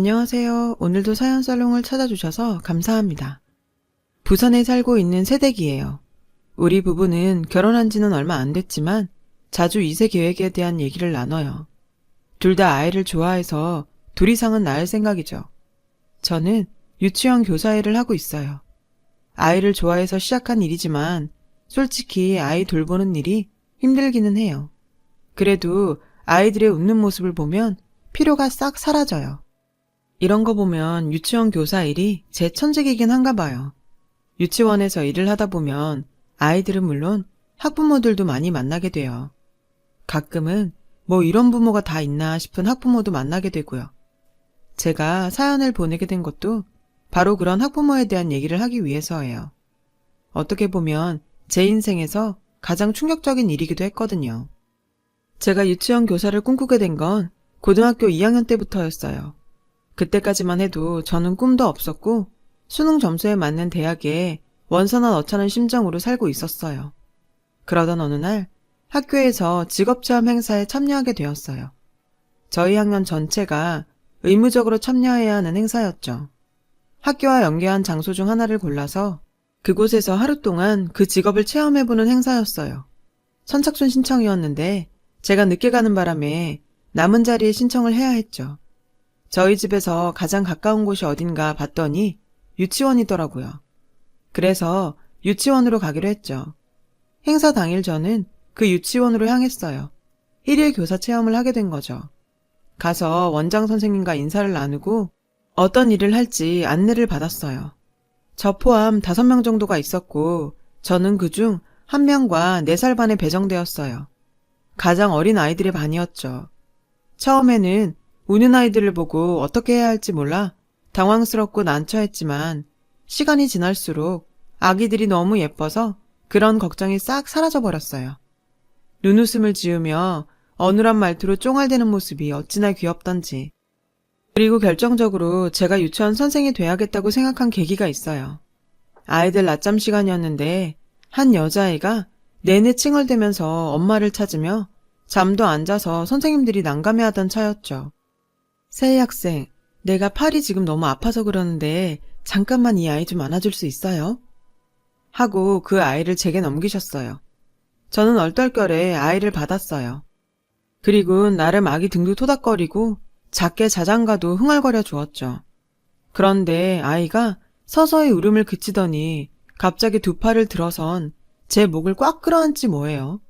안녕하세요. 오늘도 사연 살롱을 찾아주셔서 감사합니다. 부산에 살고 있는 새댁이에요. 우리 부부는 결혼한 지는 얼마 안 됐지만 자주 2세 계획에 대한 얘기를 나눠요. 둘 다 아이를 좋아해서 둘 이상은 낳을 생각이죠. 저는 유치원 교사 일을 하고 있어요. 아이를 좋아해서 시작한 일이지만 솔직히 아이 돌보는 일이 힘들기는 해요. 그래도 아이들의 웃는 모습을 보면 피로가 싹 사라져요. 이런 거 보면 유치원 교사 일이 제 천직이긴 한가 봐요. 유치원에서 일을 하다 보면 아이들은 물론 학부모들도 많이 만나게 돼요. 가끔은 뭐 이런 부모가 다 있나 싶은 학부모도 만나게 되고요. 제가 사연을 보내게 된 것도 바로 그런 학부모에 대한 얘기를 하기 위해서예요. 어떻게 보면 제 인생에서 가장 충격적인 일이기도 했거든요. 제가 유치원 교사를 꿈꾸게 된 건 고등학교 2학년 때부터였어요. 그때까지만 해도 저는 꿈도 없었고 수능 점수에 맞는 대학에 원서나 넣자는 심정으로 살고 있었어요. 그러던 어느 날 학교에서 직업체험 행사에 참여하게 되었어요. 저희 학년 전체가 의무적으로 참여해야 하는 행사였죠. 학교와 연계한 장소 중 하나를 골라서 그곳에서 하루 동안 그 직업을 체험해보는 행사였어요. 선착순 신청이었는데 제가 늦게 가는 바람에 남은 자리에 신청을 해야 했죠. 저희 집에서 가장 가까운 곳이 어딘가 봤더니 유치원이더라고요. 그래서 유치원으로 가기로 했죠. 행사 당일 저는 그 유치원으로 향했어요. 1일 교사 체험을 하게 된 거죠. 가서 원장 선생님과 인사를 나누고 어떤 일을 할지 안내를 받았어요. 저 포함 5명 정도가 있었고 저는 그중 1명과 4살 반에 배정되었어요. 가장 어린 아이들의 반이었죠. 처음에는 우는 아이들을 보고 어떻게 해야 할지 몰라 당황스럽고 난처했지만 시간이 지날수록 아기들이 너무 예뻐서 그런 걱정이 싹 사라져버렸어요. 눈웃음을 지으며 어눌한 말투로 쫑알대는 모습이 어찌나 귀엽던지. 그리고 결정적으로 제가 유치원 선생이 돼야겠다고 생각한 계기가 있어요. 아이들 낮잠 시간이었는데 한 여자아이가 내내 칭얼대면서 엄마를 찾으며 잠도 안 자서 선생님들이 난감해하던 차였죠. 세희 학생, 내가 팔이 지금 너무 아파서 그러는데 잠깐만 이 아이 좀 안아줄 수 있어요? 하고 그 아이를 제게 넘기셨어요. 저는 얼떨결에 아이를 받았어요. 그리고 나름 아기 등도 토닥거리고 작게 자장가도 흥얼거려 주었죠. 그런데 아이가 서서히 울음을 그치더니 갑자기 두 팔을 들어선 제 목을 꽉 끌어안지 뭐예요.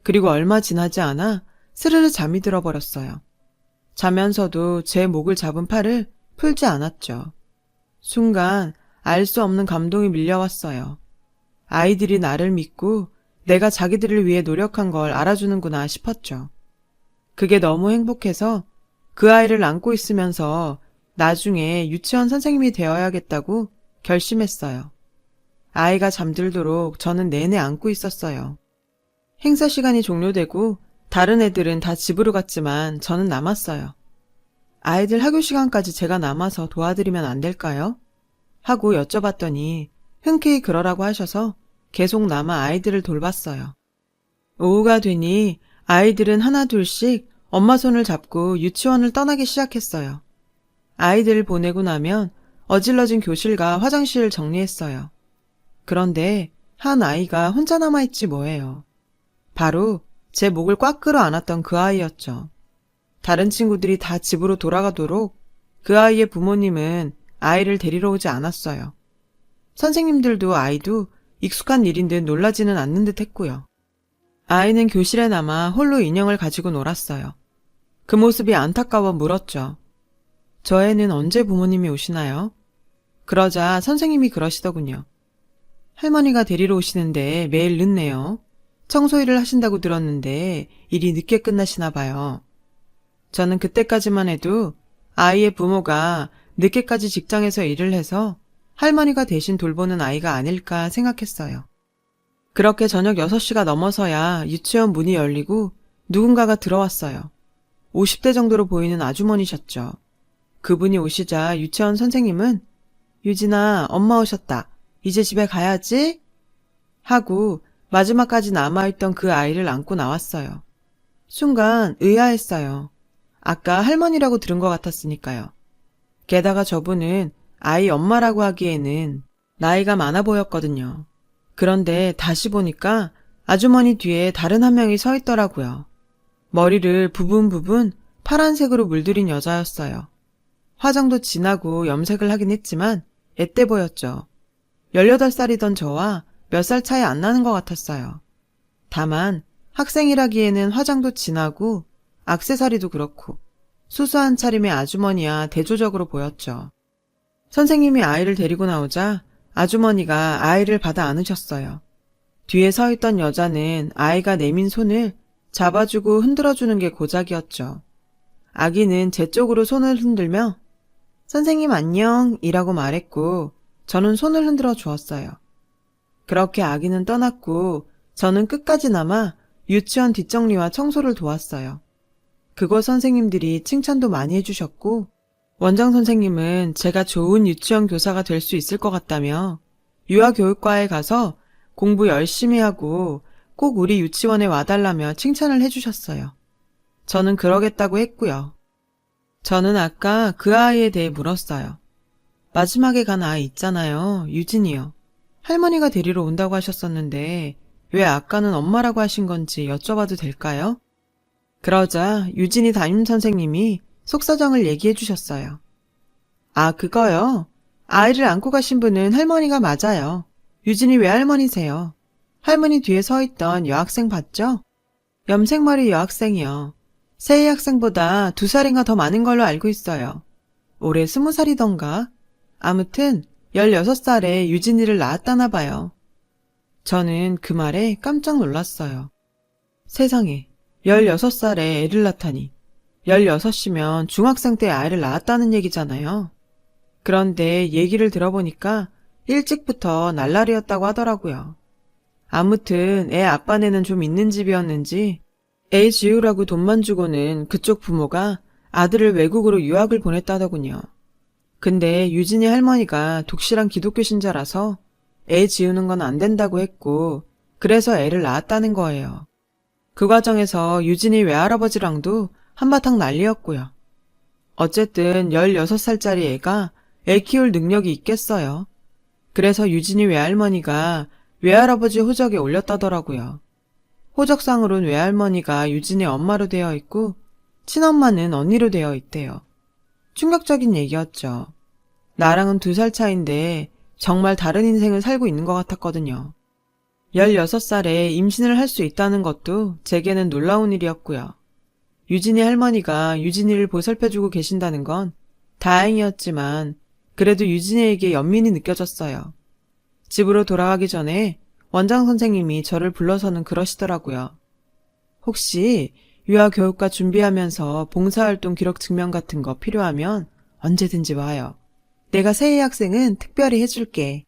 그리고 얼마 지나지 않아 스르르 잠이 들어버렸어요. 자면서도 제 목을 잡은 팔을 풀지 않았죠. 순간 알 수 없는 감동이 밀려왔어요. 아이들이 나를 믿고 내가 자기들을 위해 노력한 걸 알아주는구나 싶었죠. 그게 너무 행복해서 그 아이를 안고 있으면서 나중에 유치원 선생님이 되어야겠다고 결심했어요. 아이가 잠들도록 저는 내내 안고 있었어요. 행사 시간이 종료되고 다른 애들은 다 집으로 갔지만 저는 남았어요. 아이들 학교 시간까지 제가 남아서 도와드리면 안 될까요? 하고 여쭤봤더니 흔쾌히 그러라고 하셔서 계속 남아 아이들을 돌봤어요. 오후가 되니 아이들은 하나 둘씩 엄마 손을 잡고 유치원을 떠나기 시작했어요. 아이들을 보내고 나면 어질러진 교실과 화장실을 정리했어요. 그런데 한 아이가 혼자 남아있지 뭐예요. 바로 제 목을 꽉 끌어 안았던 그 아이였죠. 다른 친구들이 다 집으로 돌아가도록 그 아이의 부모님은 아이를 데리러 오지 않았어요. 선생님들도 아이도 익숙한 일인 듯 놀라지는 않는 듯 했고요. 아이는 교실에 남아 홀로 인형을 가지고 놀았어요. 그 모습이 안타까워 물었죠. 저 애는 언제 부모님이 오시나요? 그러자 선생님이 그러시더군요. 할머니가 데리러 오시는데 매일 늦네요. 청소일을 하신다고 들었는데 일이 늦게 끝나시나 봐요. 저는 그때까지만 해도 아이의 부모가 늦게까지 직장에서 일을 해서 할머니가 대신 돌보는 아이가 아닐까 생각했어요. 그렇게 저녁 6시가 넘어서야 유치원 문이 열리고 누군가가 들어왔어요. 50대 정도로 보이는 아주머니셨죠. 그분이 오시자 유치원 선생님은 유진아, 엄마 오셨다. 이제 집에 가야지? 하고 마지막까지 남아있던 그 아이를 안고 나왔어요. 순간 의아했어요. 아까 할머니라고 들은 것 같았으니까요. 게다가 저분은 아이 엄마라고 하기에는 나이가 많아 보였거든요. 그런데 다시 보니까 아주머니 뒤에 다른 한 명이 서 있더라고요. 머리를 부분 파란색으로 물들인 여자였어요. 화장도 진하고 염색을 하긴 했지만 앳돼 보였죠. 18살이던 저와 몇 살 차이 안 나는 것 같았어요. 다만 학생이라기에는 화장도 진하고 액세서리도 그렇고 수수한 차림의 아주머니야 대조적으로 보였죠. 선생님이 아이를 데리고 나오자 아주머니가 아이를 받아 안으셨어요. 뒤에 서 있던 여자는 아이가 내민 손을 잡아주고 흔들어주는 게 고작이었죠. 아기는 제 쪽으로 손을 흔들며 선생님 안녕 이라고 말했고 저는 손을 흔들어 주었어요. 그렇게 아기는 떠났고 저는 끝까지 남아 유치원 뒷정리와 청소를 도왔어요. 그곳 선생님들이 칭찬도 많이 해주셨고 원장 선생님은 제가 좋은 유치원 교사가 될 수 있을 것 같다며 유아교육과에 가서 공부 열심히 하고 꼭 우리 유치원에 와달라며 칭찬을 해주셨어요. 저는 그러겠다고 했고요. 저는 아까 그 아이에 대해 물었어요. 마지막에 간 아이 있잖아요. 유진이요. 할머니가 데리러 온다고 하셨었는데 왜 아까는 엄마라고 하신 건지 여쭤봐도 될까요? 그러자 유진이 담임선생님이 속사정을 얘기해 주셨어요. 아, 그거요? 아이를 안고 가신 분은 할머니가 맞아요. 유진이 외할머니세요. 할머니 뒤에 서 있던 여학생 봤죠? 염색머리 여학생이요. 세희 학생보다 2살인가 더 많은 걸로 알고 있어요. 올해 20살이던가? 아무튼 16살에 유진이를 낳았다나 봐요. 저는 그 말에 깜짝 놀랐어요. 세상에 16살에 애를 낳다니. 16이면 중학생 때 아이를 낳았다는 얘기잖아요. 그런데 얘기를 들어보니까 일찍부터 날라리였다고 하더라고요. 아무튼 애 아빠네는 좀 있는 집이었는지 애 지우라고 돈만 주고는 그쪽 부모가 아들을 외국으로 유학을 보냈다더군요. 근데 유진이 할머니가 독실한 기독교 신자라서 애 지우는 건 안 된다고 했고 그래서 애를 낳았다는 거예요. 그 과정에서 유진이 외할아버지랑도 한바탕 난리였고요. 어쨌든 16살짜리 애가 애 키울 능력이 있겠어요. 그래서 유진이 외할머니가 외할아버지 호적에 올렸다더라고요. 호적상으론 외할머니가 유진의 엄마로 되어 있고 친엄마는 언니로 되어 있대요. 충격적인 얘기였죠. 나랑은 2살 차인데 정말 다른 인생을 살고 있는 것 같았거든요. 16살에 임신을 할 수 있다는 것도 제게는 놀라운 일이었고요. 유진이 할머니가 유진이를 보살펴주고 계신다는 건 다행이었지만 그래도 유진이에게 연민이 느껴졌어요. 집으로 돌아가기 전에 원장 선생님이 저를 불러서는 그러시더라고요. 혹시 유아교육과 준비하면서 봉사활동 기록 증명 같은 거 필요하면 언제든지 와요. 내가 세희 학생은 특별히 해줄게.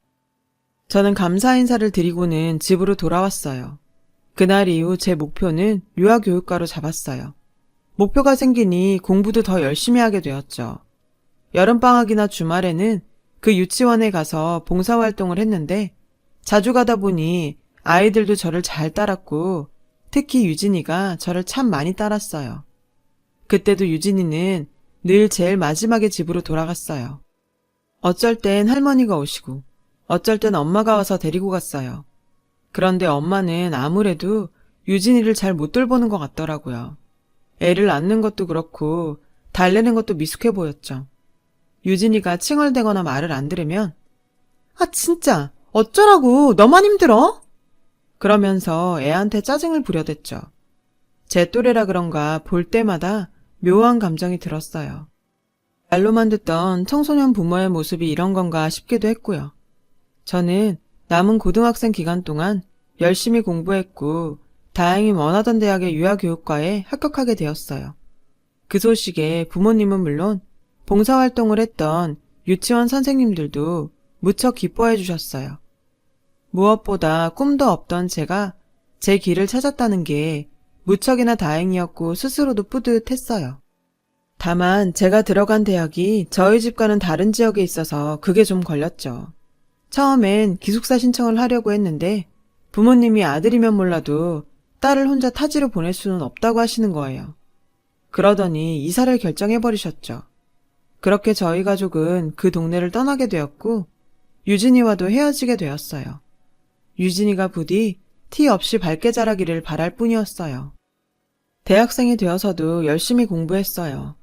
저는 감사 인사를 드리고는 집으로 돌아왔어요. 그날 이후 제 목표는 유아교육과로 잡았어요. 목표가 생기니 공부도 더 열심히 하게 되었죠. 여름방학이나 주말에는 그 유치원에 가서 봉사활동을 했는데 자주 가다 보니 아이들도 저를 잘 따랐고 특히 유진이가 저를 참 많이 따랐어요. 그때도 유진이는 늘 제일 마지막에 집으로 돌아갔어요. 어쩔 땐 할머니가 오시고 어쩔 땐 엄마가 와서 데리고 갔어요. 그런데 엄마는 아무래도 유진이를 잘 못 돌보는 것 같더라고요. 애를 낳는 것도 그렇고 달래는 것도 미숙해 보였죠. 유진이가 칭얼대거나 말을 안 들으면 아 진짜 어쩌라고 너만 힘들어? 그러면서 애한테 짜증을 부려댔죠. 제 또래라 그런가 볼 때마다 묘한 감정이 들었어요. 말로만 듣던 청소년 부모의 모습이 이런 건가 싶기도 했고요. 저는 남은 고등학생 기간 동안 열심히 공부했고 다행히 원하던 대학의 유아교육과에 합격하게 되었어요. 그 소식에 부모님은 물론 봉사활동을 했던 유치원 선생님들도 무척 기뻐해 주셨어요. 무엇보다 꿈도 없던 제가 제 길을 찾았다는 게 무척이나 다행이었고 스스로도 뿌듯했어요. 다만 제가 들어간 대학이 저희 집과는 다른 지역에 있어서 그게 좀 걸렸죠. 처음엔 기숙사 신청을 하려고 했는데 부모님이 아들이면 몰라도 딸을 혼자 타지로 보낼 수는 없다고 하시는 거예요. 그러더니 이사를 결정해버리셨죠. 그렇게 저희 가족은 그 동네를 떠나게 되었고 유진이와도 헤어지게 되었어요. 유진이가 부디 티 없이 밝게 자라기를 바랄 뿐이었어요. 대학생이 되어서도 열심히 공부했어요.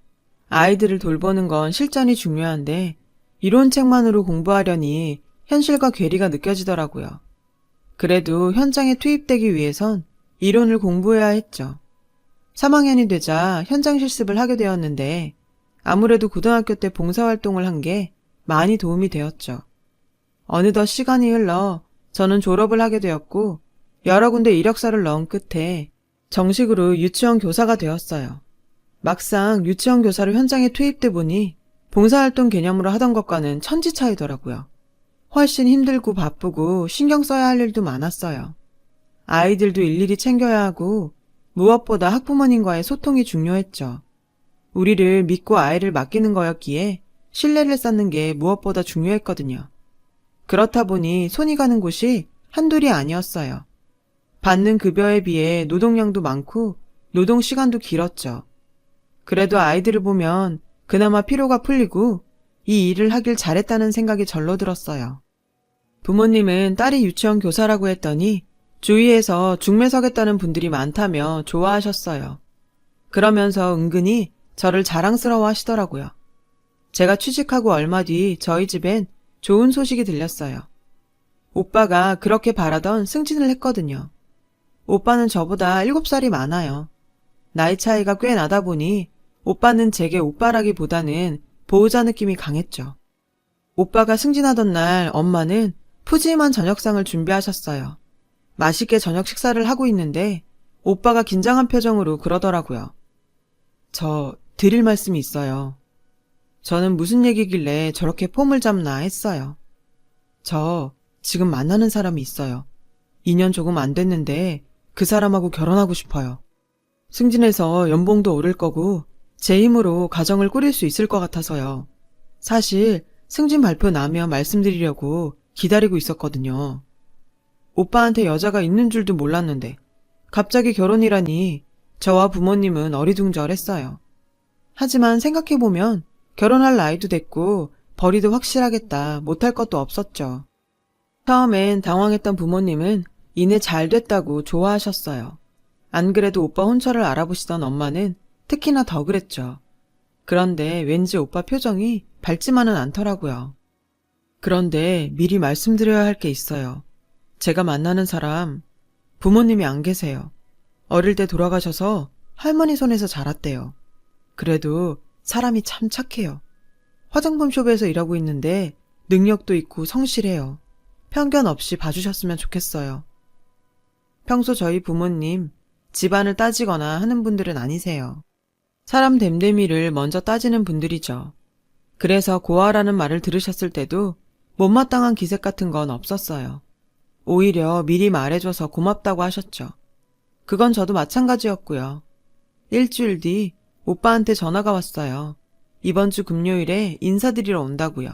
아이들을 돌보는 건 실전이 중요한데 이론책만으로 공부하려니 현실과 괴리가 느껴지더라고요. 그래도 현장에 투입되기 위해선 이론을 공부해야 했죠. 3학년이 되자 현장 실습을 하게 되었는데 아무래도 고등학교 때 봉사활동을 한 게 많이 도움이 되었죠. 어느덧 시간이 흘러 저는 졸업을 하게 되었고 여러 군데 이력서를 넣은 끝에 정식으로 유치원 교사가 되었어요. 막상 유치원 교사로 현장에 투입돼 보니 봉사활동 개념으로 하던 것과는 천지 차이더라고요. 훨씬 힘들고 바쁘고 신경 써야 할 일도 많았어요. 아이들도 일일이 챙겨야 하고 무엇보다 학부모님과의 소통이 중요했죠. 우리를 믿고 아이를 맡기는 거였기에 신뢰를 쌓는 게 무엇보다 중요했거든요. 그렇다 보니 손이 가는 곳이 한둘이 아니었어요. 받는 급여에 비해 노동량도 많고 노동 시간도 길었죠. 그래도 아이들을 보면 그나마 피로가 풀리고 이 일을 하길 잘했다는 생각이 절로 들었어요. 부모님은 딸이 유치원 교사라고 했더니 주위에서 중매서겠다는 분들이 많다며 좋아하셨어요. 그러면서 은근히 저를 자랑스러워 하시더라고요. 제가 취직하고 얼마 뒤 저희 집엔 좋은 소식이 들렸어요. 오빠가 그렇게 바라던 승진을 했거든요. 오빠는 저보다 7살이 많아요. 나이 차이가 꽤 나다 보니 오빠는 제게 오빠라기보다는 보호자 느낌이 강했죠. 오빠가 승진하던 날 엄마는 푸짐한 저녁상을 준비하셨어요. 맛있게 저녁 식사를 하고 있는데 오빠가 긴장한 표정으로 그러더라고요. 저 드릴 말씀이 있어요. 저는 무슨 얘기길래 저렇게 폼을 잡나 했어요. 저 지금 만나는 사람이 있어요. 2년 조금 안 됐는데 그 사람하고 결혼하고 싶어요. 승진해서 연봉도 오를 거고 제 힘으로 가정을 꾸릴 수 있을 것 같아서요. 사실 승진 발표 나면 말씀드리려고 기다리고 있었거든요. 오빠한테 여자가 있는 줄도 몰랐는데 갑자기 결혼이라니 저와 부모님은 어리둥절했어요. 하지만 생각해보면 결혼할 나이도 됐고 벌이도 확실하겠다 못할 것도 없었죠. 처음엔 당황했던 부모님은 이내 잘 됐다고 좋아하셨어요. 안 그래도 오빠 혼처를 알아보시던 엄마는 특히나 더 그랬죠. 그런데 왠지 오빠 표정이 밝지만은 않더라고요. 그런데 미리 말씀드려야 할 게 있어요. 제가 만나는 사람 부모님이 안 계세요. 어릴 때 돌아가셔서 할머니 손에서 자랐대요. 그래도 사람이 참 착해요. 화장품 숍에서 일하고 있는데 능력도 있고 성실해요. 편견 없이 봐주셨으면 좋겠어요. 평소 저희 부모님 집안을 따지거나 하는 분들은 아니세요. 사람 됨됨이를 먼저 따지는 분들이죠. 그래서 고아라는 말을 들으셨을 때도 못마땅한 기색 같은 건 없었어요. 오히려 미리 말해줘서 고맙다고 하셨죠. 그건 저도 마찬가지였고요. 일주일 뒤 오빠한테 전화가 왔어요. 이번 주 금요일에 인사드리러 온다고요.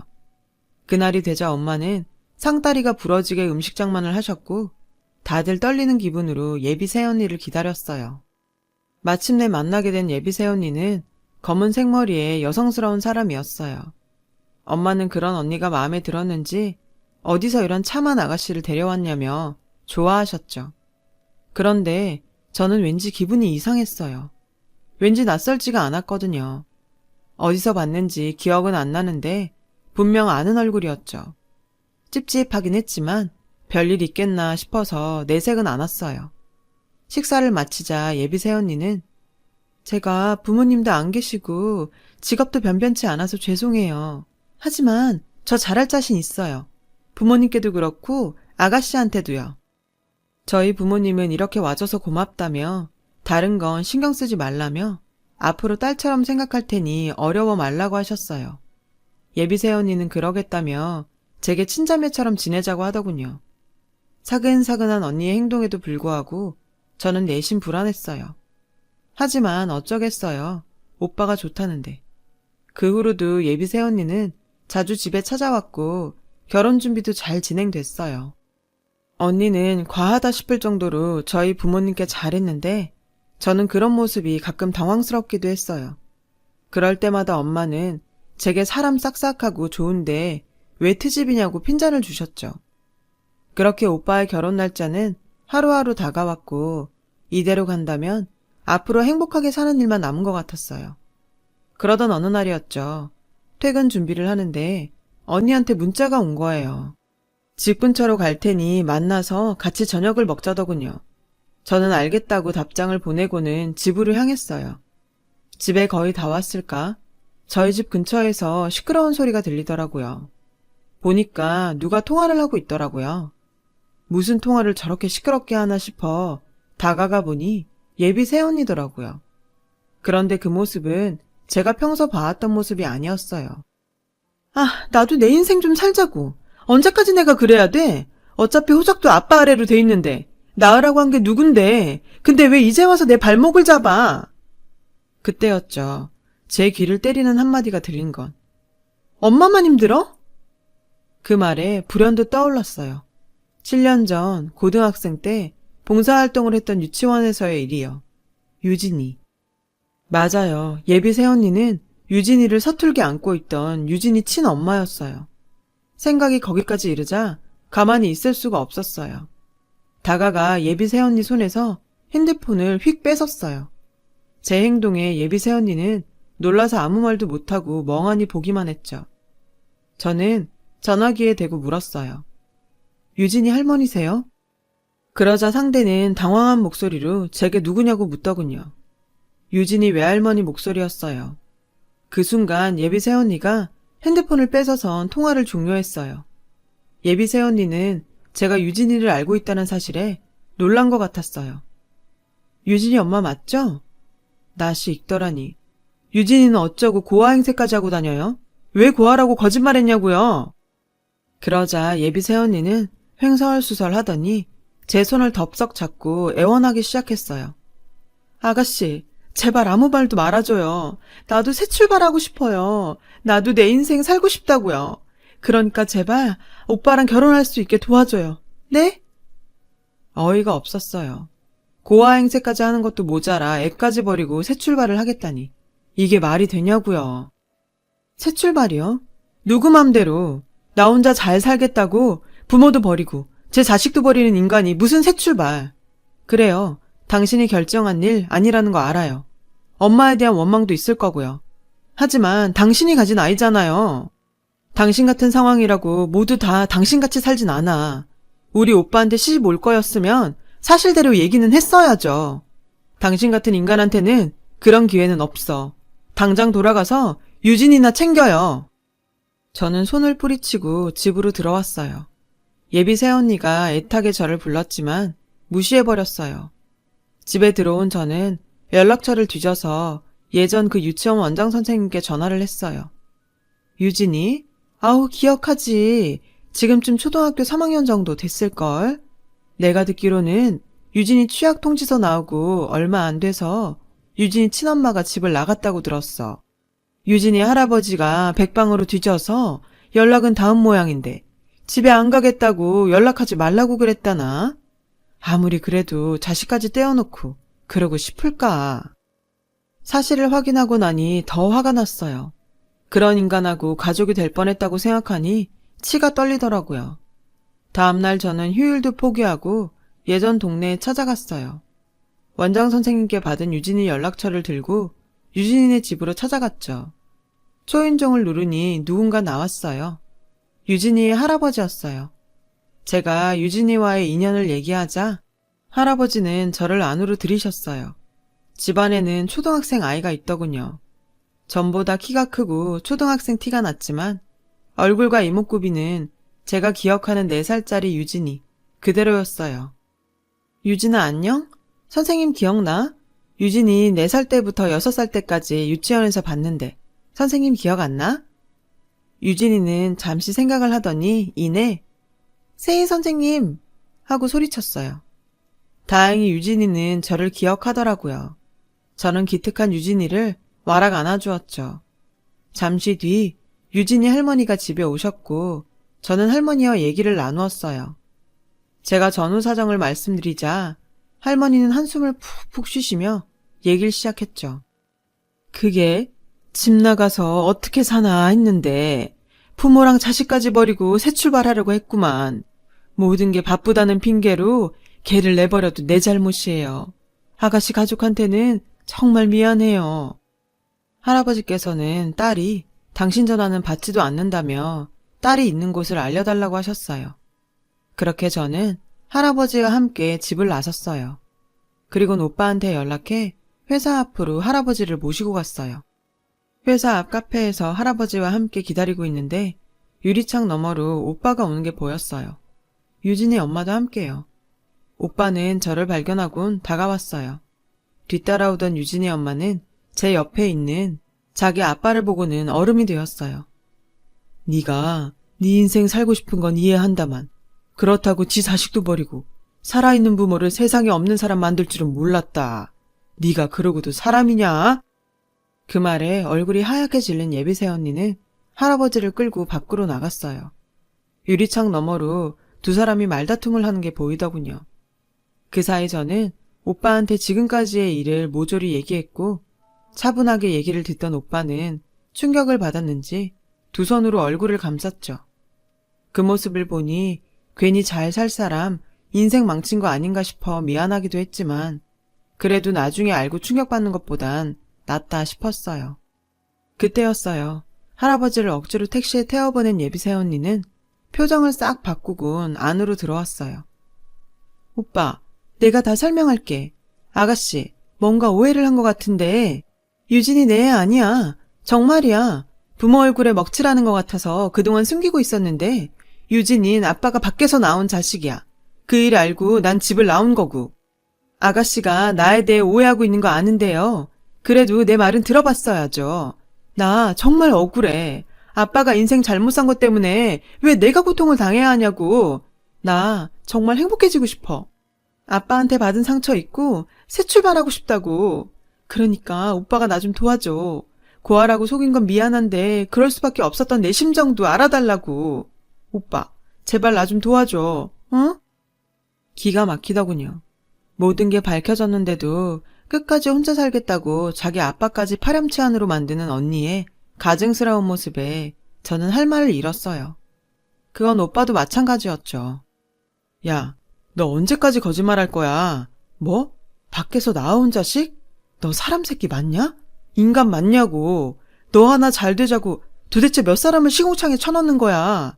그날이 되자 엄마는 상다리가 부러지게 음식 장만을 하셨고 다들 떨리는 기분으로 예비 새언니를 기다렸어요. 마침내 만나게 된 예비 새언니는 검은 생머리에 여성스러운 사람이었어요. 엄마는 그런 언니가 마음에 들었는지 어디서 이런 참한 아가씨를 데려왔냐며 좋아하셨죠. 그런데 저는 왠지 기분이 이상했어요. 왠지 낯설지가 않았거든요. 어디서 봤는지 기억은 안 나는데 분명 아는 얼굴이었죠. 찝찝하긴 했지만 별일 있겠나 싶어서 내색은 않았어요. 식사를 마치자 예비 새언니는 제가 부모님도 안 계시고 직업도 변변치 않아서 죄송해요. 하지만 저 잘할 자신 있어요. 부모님께도 그렇고 아가씨한테도요. 저희 부모님은 이렇게 와줘서 고맙다며 다른 건 신경 쓰지 말라며 앞으로 딸처럼 생각할 테니 어려워 말라고 하셨어요. 예비 새언니는 그러겠다며 제게 친자매처럼 지내자고 하더군요. 사근사근한 언니의 행동에도 불구하고 저는 내심 불안했어요. 하지만 어쩌겠어요. 오빠가 좋다는데. 그 후로도 예비 새언니는 자주 집에 찾아왔고 결혼 준비도 잘 진행됐어요. 언니는 과하다 싶을 정도로 저희 부모님께 잘했는데 저는 그런 모습이 가끔 당황스럽기도 했어요. 그럴 때마다 엄마는 제게 사람 싹싹하고 좋은데 왜 트집이냐고 핀잔을 주셨죠. 그렇게 오빠의 결혼 날짜는 하루하루 다가왔고 이대로 간다면 앞으로 행복하게 사는 일만 남은 것 같았어요. 그러던 어느 날이었죠. 퇴근 준비를 하는데 언니한테 문자가 온 거예요. 집 근처로 갈 테니 만나서 같이 저녁을 먹자더군요. 저는 알겠다고 답장을 보내고는 집으로 향했어요. 집에 거의 다 왔을까? 저희 집 근처에서 시끄러운 소리가 들리더라고요. 보니까 누가 통화를 하고 있더라고요. 무슨 통화를 저렇게 시끄럽게 하나 싶어 다가가 보니 예비 새언니더라고요. 그런데 그 모습은 제가 평소 봐왔던 모습이 아니었어요. 아, 나도 내 인생 좀 살자고. 언제까지 내가 그래야 돼? 어차피 호적도 아빠 아래로 돼 있는데. 낳으라고 한 게 누군데. 근데 왜 이제 와서 내 발목을 잡아? 그때였죠. 제 귀를 때리는 한마디가 들린 건. 엄마만 힘들어? 그 말에 불현듯 떠올랐어요. 7년 전 고등학생 때 봉사활동을 했던 유치원에서의 일이요. 유진이. 맞아요. 예비 새언니는 유진이를 서툴게 안고 있던 유진이 친엄마였어요. 생각이 거기까지 이르자 가만히 있을 수가 없었어요. 다가가 예비 새언니 손에서 핸드폰을 휙 뺏었어요. 제 행동에 예비 새언니는 놀라서 아무 말도 못하고 멍하니 보기만 했죠. 저는 전화기에 대고 물었어요. 유진이 할머니세요? 그러자 상대는 당황한 목소리로 제게 누구냐고 묻더군요. 유진이 외할머니 목소리였어요. 그 순간 예비 새언니가 핸드폰을 뺏어선 통화를 종료했어요. 예비 새언니는 제가 유진이를 알고 있다는 사실에 놀란 것 같았어요. 유진이 엄마 맞죠? 낯이 익더라니. 유진이는 어쩌고 고아 행세까지 하고 다녀요? 왜 고아라고 거짓말했냐고요? 그러자 예비 새언니는 횡설수설 하더니 제 손을 덥석 잡고 애원하기 시작했어요. 아가씨, 제발 아무 말도 말아줘요. 나도 새 출발하고 싶어요. 나도 내 인생 살고 싶다고요. 그러니까 제발 오빠랑 결혼할 수 있게 도와줘요. 네? 어이가 없었어요. 고아 행세까지 하는 것도 모자라 애까지 버리고 새 출발을 하겠다니. 이게 말이 되냐고요. 새 출발이요? 누구 맘대로 나 혼자 잘 살겠다고 부모도 버리고 제 자식도 버리는 인간이 무슨 새 출발. 그래요. 당신이 결정한 일 아니라는 거 알아요. 엄마에 대한 원망도 있을 거고요. 하지만 당신이 가진 아이잖아요. 당신 같은 상황이라고 모두 다 당신같이 살진 않아. 우리 오빠한테 시집 올 거였으면 사실대로 얘기는 했어야죠. 당신 같은 인간한테는 그런 기회는 없어. 당장 돌아가서 유진이나 챙겨요. 저는 손을 뿌리치고 집으로 들어왔어요. 예비 새언니가 애타게 저를 불렀지만 무시해버렸어요. 집에 들어온 저는 연락처를 뒤져서 예전 그 유치원 원장 선생님께 전화를 했어요. 유진이? 아우, 기억하지. 지금쯤 초등학교 3학년 정도 됐을걸. 내가 듣기로는 유진이 취약 통지서 나오고 얼마 안 돼서 유진이 친엄마가 집을 나갔다고 들었어. 유진이 할아버지가 백방으로 뒤져서 연락은 닿은 모양인데 집에 안 가겠다고 연락하지 말라고 그랬다나? 아무리 그래도 자식까지 떼어놓고 그러고 싶을까? 사실을 확인하고 나니 더 화가 났어요. 그런 인간하고 가족이 될 뻔했다고 생각하니 치가 떨리더라고요. 다음날 저는 휴일도 포기하고 예전 동네에 찾아갔어요. 원장 선생님께 받은 유진이 연락처를 들고 유진이네 집으로 찾아갔죠. 초인종을 누르니 누군가 나왔어요. 유진이의 할아버지였어요. 제가 유진이와의 인연을 얘기하자 할아버지는 저를 안으로 들이셨어요. 집안에는 초등학생 아이가 있더군요. 전보다 키가 크고 초등학생 티가 났지만 얼굴과 이목구비는 제가 기억하는 4살짜리 유진이 그대로였어요. 유진아 안녕? 선생님 기억나? 유진이 4살 때부터 6살 때까지 유치원에서 봤는데 선생님 기억 안 나? 유진이는 잠시 생각을 하더니 이내 세희 선생님 하고 소리쳤어요. 다행히 유진이는 저를 기억하더라고요. 저는 기특한 유진이를 와락 안아주었죠. 잠시 뒤 유진이 할머니가 집에 오셨고 저는 할머니와 얘기를 나누었어요. 제가 전후 사정을 말씀드리자 할머니는 한숨을 푹푹 쉬시며 얘기를 시작했죠. 그게 집 나가서 어떻게 사나 했는데 부모랑 자식까지 버리고 새 출발하려고 했구만. 모든 게 바쁘다는 핑계로 걔를 내버려도 내 잘못이에요. 아가씨 가족한테는 정말 미안해요. 할아버지께서는 딸이 당신 전화는 받지도 않는다며 딸이 있는 곳을 알려달라고 하셨어요. 그렇게 저는 할아버지와 함께 집을 나섰어요. 그리고는 오빠한테 연락해 회사 앞으로 할아버지를 모시고 갔어요. 회사 앞 카페에서 할아버지와 함께 기다리고 있는데 유리창 너머로 오빠가 오는 게 보였어요. 유진이 엄마도 함께요. 오빠는 저를 발견하곤 다가왔어요. 뒤따라오던 유진이 엄마는 제 옆에 있는 자기 아빠를 보고는 얼음이 되었어요. 네가 네 인생 살고 싶은 건 이해한다만 그렇다고 지 자식도 버리고 살아있는 부모를 세상에 없는 사람 만들 줄은 몰랐다. 네가 그러고도 사람이냐? 그 말에 얼굴이 하얗게 질린 예비새 언니는 할아버지를 끌고 밖으로 나갔어요. 유리창 너머로 두 사람이 말다툼을 하는 게 보이더군요. 그 사이 저는 오빠한테 지금까지의 일을 모조리 얘기했고 차분하게 얘기를 듣던 오빠는 충격을 받았는지 두 손으로 얼굴을 감쌌죠. 그 모습을 보니 괜히 잘 살 사람 인생 망친 거 아닌가 싶어 미안하기도 했지만 그래도 나중에 알고 충격받는 것보단 낫다 싶었어요. 그때였어요. 할아버지를 억지로 택시에 태워보낸 예비새 언니는 표정을 싹 바꾸곤 안으로 들어왔어요. 오빠, 내가 다 설명할게. 아가씨, 뭔가 오해를 한 것 같은데 유진이 내 애 아니야. 정말이야. 부모 얼굴에 먹칠하는 것 같아서 그동안 숨기고 있었는데 유진인 아빠가 밖에서 나온 자식이야. 그 일 알고 난 집을 나온 거고. 아가씨가 나에 대해 오해하고 있는 거 아는데요. 그래도 내 말은 들어봤어야죠. 나 정말 억울해. 아빠가 인생 잘못 산 것 때문에 왜 내가 고통을 당해야 하냐고. 나 정말 행복해지고 싶어. 아빠한테 받은 상처 잊고 새 출발하고 싶다고. 그러니까 오빠가 나 좀 도와줘. 고아라고 속인 건 미안한데 그럴 수밖에 없었던 내 심정도 알아달라고. 오빠, 제발 나 좀 도와줘. 어? 기가 막히더군요. 모든 게 밝혀졌는데도 끝까지 혼자 살겠다고 자기 아빠까지 파렴치한으로 만드는 언니의 가증스러운 모습에 저는 할 말을 잃었어요. 그건 오빠도 마찬가지였죠. 야, 너 언제까지 거짓말할 거야? 뭐? 밖에서 나온 자식? 너 사람 새끼 맞냐? 인간 맞냐고. 너 하나 잘 되자고 도대체 몇 사람을 시궁창에 쳐넣는 거야.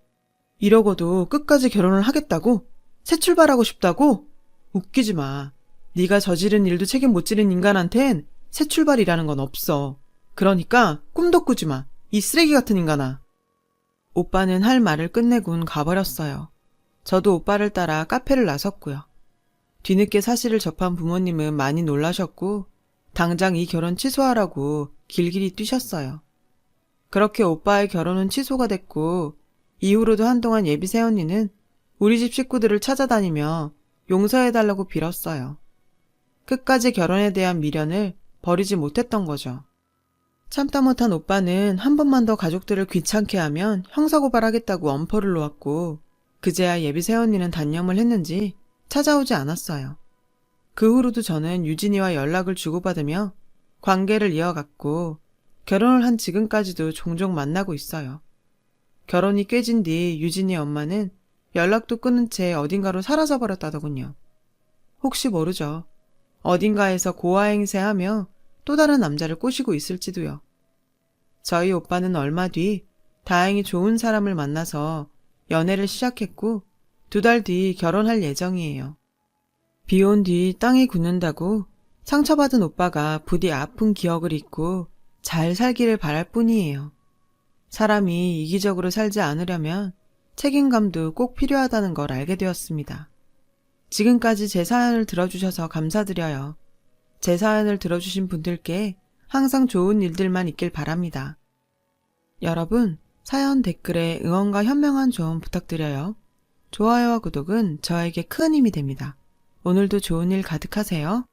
이러고도 끝까지 결혼을 하겠다고? 새 출발하고 싶다고? 웃기지 마. 네가 저지른 일도 책임 못 지는 인간한텐 새 출발이라는 건 없어. 그러니까 꿈도 꾸지 마. 이 쓰레기 같은 인간아. 오빠는 할 말을 끝내곤 가버렸어요. 저도 오빠를 따라 카페를 나섰고요. 뒤늦게 사실을 접한 부모님은 많이 놀라셨고 당장 이 결혼 취소하라고 길길이 뛰셨어요. 그렇게 오빠의 결혼은 취소가 됐고 이후로도 한동안 예비새 언니는 우리 집 식구들을 찾아다니며 용서해달라고 빌었어요. 끝까지 결혼에 대한 미련을 버리지 못했던 거죠. 참다 못한 오빠는 한 번만 더 가족들을 귀찮게 하면 형사고발하겠다고 엄포를 놓았고 그제야 예비새 언니는 단념을 했는지 찾아오지 않았어요. 그 후로도 저는 유진이와 연락을 주고받으며 관계를 이어갔고 결혼을 한 지금까지도 종종 만나고 있어요. 결혼이 깨진 뒤 유진이 엄마는 연락도 끊은 채 어딘가로 사라져버렸다더군요. 혹시 모르죠. 어딘가에서 고아행세하며 또 다른 남자를 꼬시고 있을지도요. 저희 오빠는 얼마 뒤 다행히 좋은 사람을 만나서 연애를 시작했고 2달 뒤 결혼할 예정이에요. 비 온 뒤 땅이 굳는다고 상처받은 오빠가 부디 아픈 기억을 잊고 잘 살기를 바랄 뿐이에요. 사람이 이기적으로 살지 않으려면 책임감도 꼭 필요하다는 걸 알게 되었습니다. 지금까지 제 사연을 들어주셔서 감사드려요. 제 사연을 들어주신 분들께 항상 좋은 일들만 있길 바랍니다. 여러분, 사연 댓글에 응원과 현명한 조언 부탁드려요. 좋아요와 구독은 저에게 큰 힘이 됩니다. 오늘도 좋은 일 가득하세요.